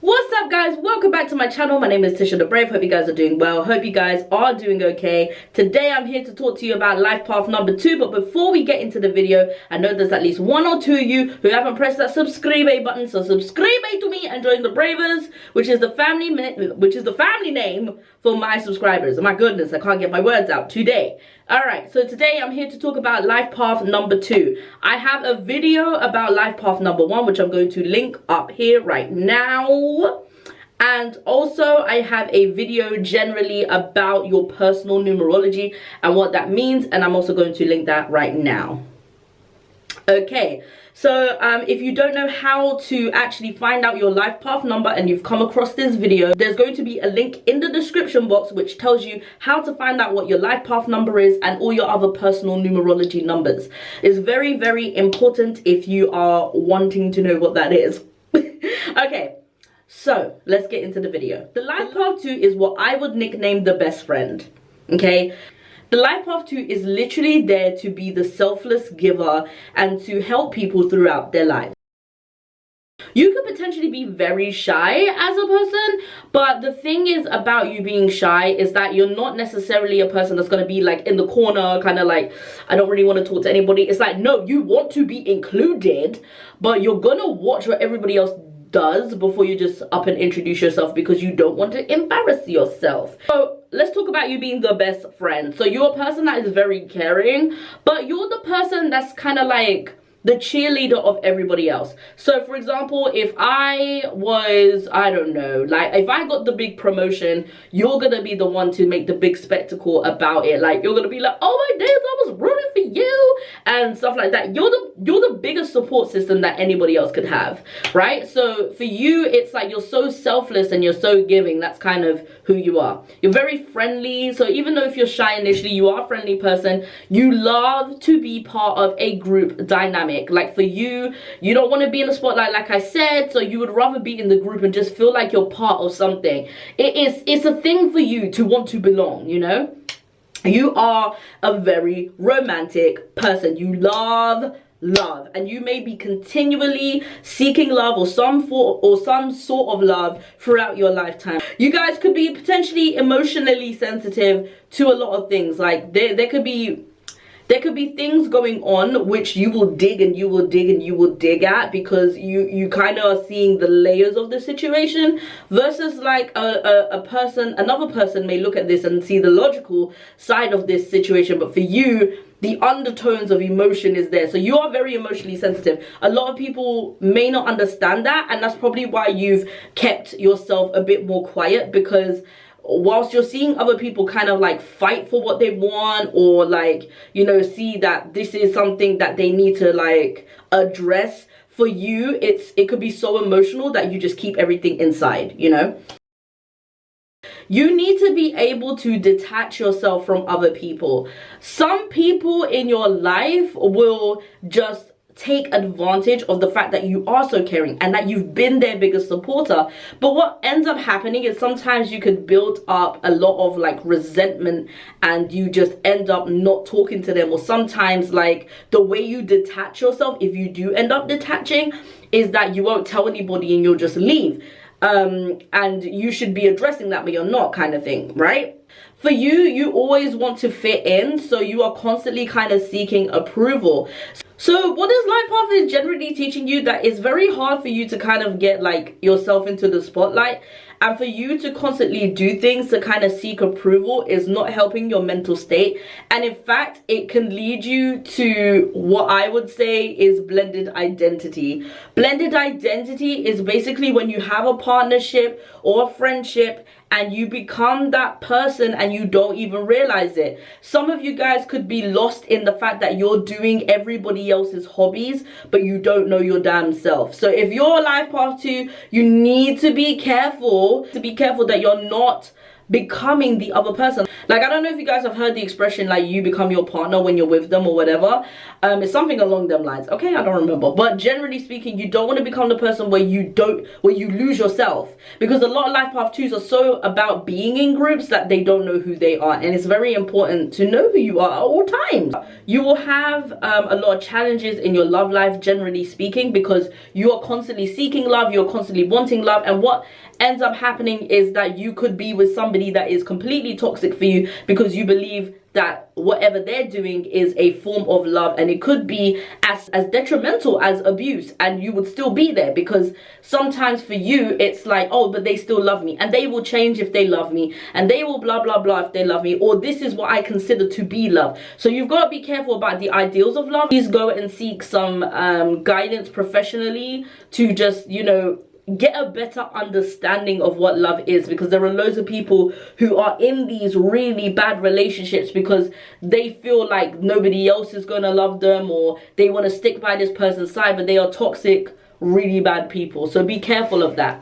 What's up, guys? Welcome back to my channel. My name is TishaTheBrave. Hope you guys are doing well. Hope you guys are doing okay. Today I'm here to talk to you about life path number 2, but before we get into the video, I know there's at least 1 or 2 of you who haven't pressed that subscribe button, so subscribe to me and join the Bravers, which is the family name for my subscribers. Oh my goodness, I can't get my words out today. Alright, so today I'm here to talk about life path number 2. I have a video about life path number 1, which I'm going to link up here right now. And also I have a video generally about your personal numerology and what that means, and I'm also going to link that right now. Okay, so if you don't know how to actually find out your life path number and you've come across this video, there's going to be a link in the description box which tells you how to find out what your life path number is and all your other personal numerology numbers. It's very, very important if you are wanting to know what that is. Okay, so let's get into the video. The life path 2 is what I would nickname the best friend. Okay, the life path 2 is literally there to be the selfless giver and to help people throughout their life. You could potentially be very shy as a person, but the thing is about you being shy is that you're not necessarily a person that's going to be like in the corner, kind of like, I don't really want to talk to anybody. It's like, no, you want to be included, but you're going to watch what everybody else does before you just up and introduce yourself because you don't want to embarrass yourself. So let's talk about you being the best friend. So you're a person that is very caring, but you're the person that's kind of like the cheerleader of everybody else. So for example, if I was, I don't know, like if I got the big promotion, you're gonna be the one to make the big spectacle about it. Like you're gonna be like, oh my days, I was rooting for you and stuff like that. You're the biggest support system that anybody else could have, right? So for you, it's like you're so selfless and you're so giving. That's kind of who you are. You're very friendly. So even though if you're shy initially, you are a friendly person. You love to be part of a group dynamic. Like for you, you don't want to be in the spotlight, like I said, so you would rather be in the group and just feel like you're part of something. It's a thing for you to want to belong, you know? You are a very romantic person. You love, and you may be continually seeking love or some sort of love throughout your lifetime. You guys could be potentially emotionally sensitive to a lot of things. Like there could be things going on which you will dig and you will dig and you will dig at because you kind of are seeing the layers of the situation, versus like another person may look at this and see the logical side of this situation, but for you the undertones of emotion is there. So you are very emotionally sensitive. A lot of people may not understand that, and that's probably why you've kept yourself a bit more quiet, because whilst you're seeing other people kind of like fight for what they want, or like, you know, see that this is something that they need to like address, for you it could be so emotional that you just keep everything inside, you know? You need to be able to detach yourself from other people. Some people in your life will just take advantage of the fact that you are so caring and that you've been their biggest supporter. But what ends up happening is sometimes you could build up a lot of like resentment and you just end up not talking to them. Or sometimes like the way you detach yourself, if you do end up detaching, is that you won't tell anybody and you'll just leave. And you should be addressing that, but you're not, kind of thing, right? For you, you always want to fit in, so you are constantly kind of seeking approval. So what this life path is generally teaching you, that it's very hard for you to kind of get like yourself into the spotlight, and for you to constantly do things to kind of seek approval is not helping your mental state. And in fact, it can lead you to what I would say is blended identity. Blended identity is basically when you have a partnership or a friendship and you become that person and you don't even realize it. Some of you guys could be lost in the fact that you're doing everybody else's hobbies, but you don't know your damn self. So if you're a life path 2, you need to be careful that you're not becoming the other person. Like, I don't know if you guys have heard the expression, like, you become your partner when you're with them or whatever. It's something along them lines. Okay, I don't remember. But generally speaking, you don't want to become the person where you lose yourself. Because a lot of life path 2s are so about being in groups that they don't know who they are. And it's very important to know who you are at all times. You will have a lot of challenges in your love life, generally speaking, because you are constantly seeking love, you're constantly wanting love, and what ends up happening is that you could be with somebody that is completely toxic for you because you believe that whatever they're doing is a form of love, and it could be as detrimental as abuse, and you would still be there because sometimes for you it's like, oh, but they still love me, and they will change if they love me, and they will blah blah blah if they love me, or this is what I consider to be love. So you've got to be careful about the ideals of love. Please go and seek some guidance professionally to just, you know, get a better understanding of what love is, because there are loads of people who are in these really bad relationships because they feel like nobody else is gonna love them, or they want to stick by this person's side, but they are toxic, really bad people. So be careful of that.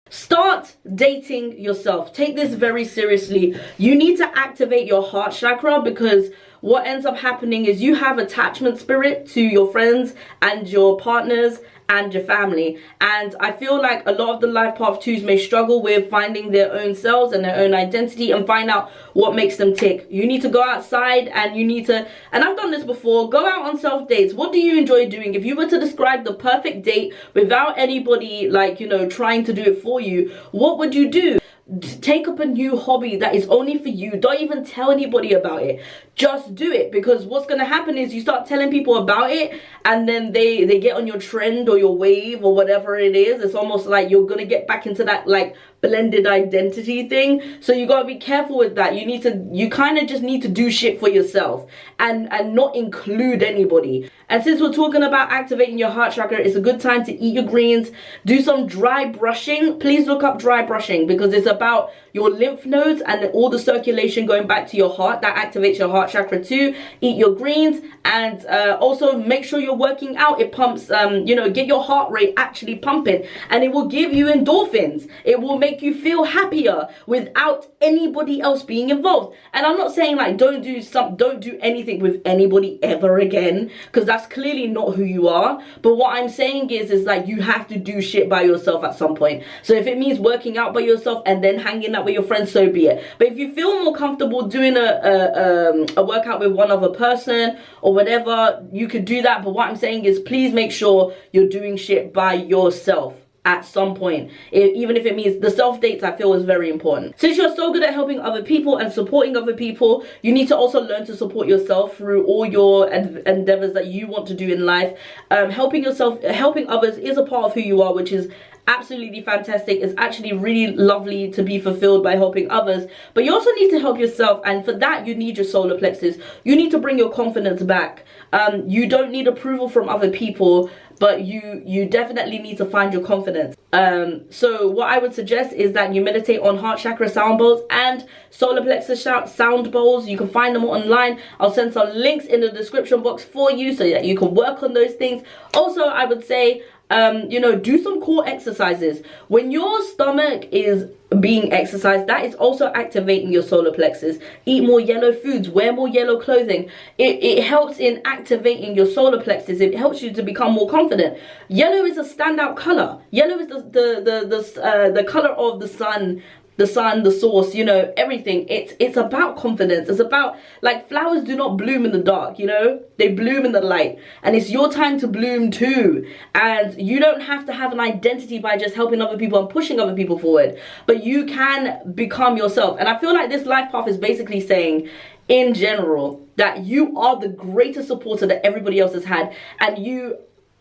Start dating yourself. Take this very seriously. You need to activate your heart chakra, because what ends up happening is you have attachment spirit to your friends and your partners and your family, and I feel like a lot of the life path 2s may struggle with finding their own selves and their own identity and find out what makes them tick. You need to go outside, and you need to, and I've done this before, go out on self dates. What do you enjoy doing? If you were to describe the perfect date without anybody, like, you know, trying to do it for you, what would you do? Take up a new hobby that is only for you. Don't even tell anybody about it. Just do it, because what's going to happen is you start telling people about it, and then they get on your trend or your wave or whatever it is. It's almost like you're going to get back into that like blended identity thing. So you got to be careful with that. You kind of just need to do shit for yourself and not include anybody. And since we're talking about activating your heart chakra, it's a good time to eat your greens, do some dry brushing. Please look up dry brushing, because it's about your lymph nodes and all the circulation going back to your heart. That activates your heart chakra too. Eat your greens, and also make sure you're working out. It pumps, you know, get your heart rate actually pumping, and it will give you endorphins. It will make you feel happier without anybody else being involved. And I'm not saying like don't do anything with anybody ever again, because that's clearly not who you are. But what I'm saying is like you have to do shit by yourself at some point. So if it means working out by yourself and then hanging out with your friends, so be it. But if you feel more comfortable doing a workout with one other person or whatever, you could do that. But what I'm saying is please make sure you're doing shit by yourself at some point, even if it means the self dates. I feel is very important. Since you're so good at helping other people and supporting other people, you need to also learn to support yourself through all your endeavors that you want to do in life. Helping others is a part of who you are, which is absolutely fantastic. It's actually really lovely to be fulfilled by helping others, but you also need to help yourself, and for that you need your solar plexus. You need to bring your confidence back. You don't need approval from other people, but you definitely need to find your confidence. So what I would suggest is that you meditate on heart chakra sound bowls and solar plexus sound bowls. You can find them online. I'll send some links in the description box for you so that you can work on those things. Also, I would say you know, do some core exercises. When your stomach is being exercised, that is also activating your solar plexus. Eat more yellow foods, wear more yellow clothing. It helps in activating your solar plexus. It helps you to become more confident. Yellow is a standout color. Yellow is the color of the sun, the source, you know, everything. It's about confidence. It's about, like, flowers do not bloom in the dark, you know, they bloom in the light, and it's your time to bloom too. And you don't have to have an identity by just helping other people and pushing other people forward, but you can become yourself. And I feel like this life path is basically saying in general that you are the greatest supporter that everybody else has had, and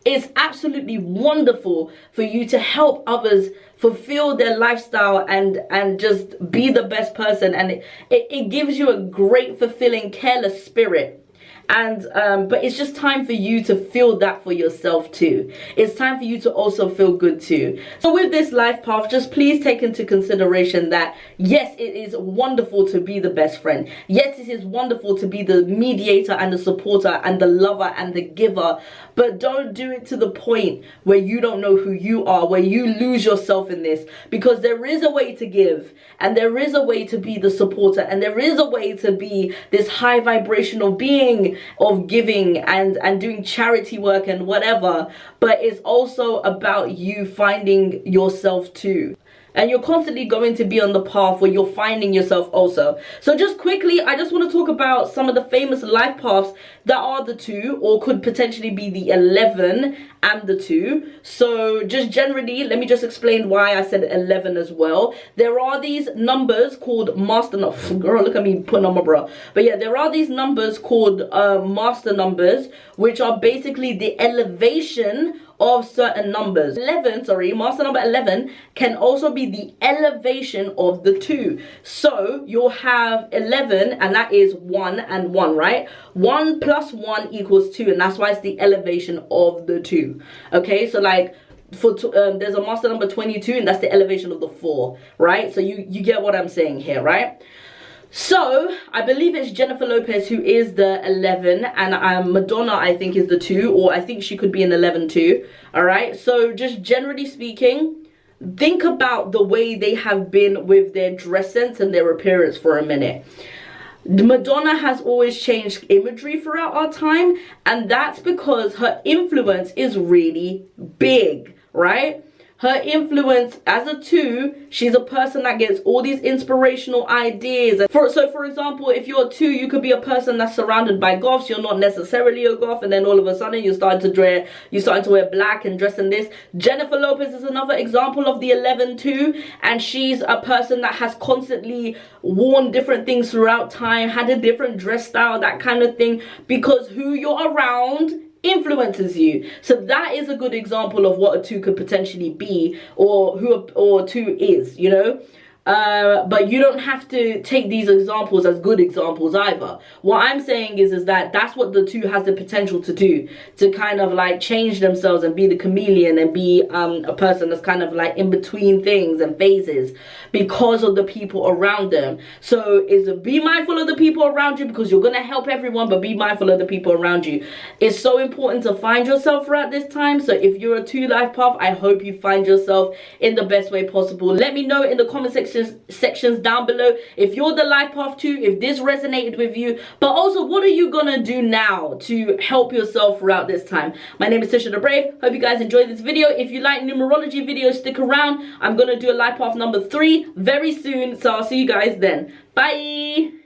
it's absolutely wonderful for you to help others fulfill their lifestyle and just be the best person. And it gives you a great, fulfilling, careless spirit. And but it's just time for you to feel that for yourself too. It's time for you to also feel good too. So with this life path, just please take into consideration that yes, it is wonderful to be the best friend. Yes, it is wonderful to be the mediator and the supporter and the lover and the giver, but don't do it to the point where you don't know who you are, where you lose yourself in this, because there is a way to give, and there is a way to be the supporter, and there is a way to be this high vibrational being of giving and doing charity work and whatever. But it's also about you finding yourself too. And you're constantly going to be on the path where you're finding yourself also. So just quickly, I just want to talk about some of the famous life paths that are the 2 or could potentially be the 11 and the 2. So just generally, let me just explain why I said 11 as well. There are these numbers called master numbers. Girl, look at me putting on my bra. But yeah, there are these numbers called master numbers, which are basically the elevation of certain numbers. Master number 11 can also be the elevation of the 2. So you'll have 11, and that is 1 and 1, right? 1 plus 1 equals 2, and that's why it's the elevation of the 2. Okay, so like there's a master number 22, and that's the elevation of the 4, right? So you get what I'm saying here, right? So I believe it's Jennifer Lopez who is the 11, and Madonna I think is the 2, or I think she could be an 11 too. All right, so just generally speaking, think about the way they have been with their dress sense and their appearance for a minute. Madonna has always changed imagery throughout our time, and that's because her influence is really big, right? Her influence as a 2, she's a person that gets all these inspirational ideas. So for example, if you're a 2, you could be a person that's surrounded by goths. You're not necessarily a goth, and then all of a sudden you're starting to wear black and dress in this. Jennifer Lopez is another example of the 11 too, and she's a person that has constantly worn different things throughout time, had a different dress style, that kind of thing, because who you're around influences you. So that is a good example of what a 2 could potentially be, or who a 2 is, you know. But you don't have to take these examples as good examples either. What I'm saying is that that's what the 2 has the potential to do, to kind of like change themselves and be the chameleon and be a person that's kind of like in between things and phases because of the people around them. So be mindful of the people around you, because you're going to help everyone, but be mindful of the people around you. It's so important to find yourself throughout this time. So if you're a 2 life path, I hope you find yourself in the best way possible. Let me know in the comment sections down below if you're the life path 2, if this resonated with you, but also what are you gonna do now to help yourself throughout this time. My name is TishaTheBrave. Hope you guys enjoyed this video. If you like numerology videos, stick around. I'm gonna do a life path number 3 very soon, so I'll see you guys then. Bye.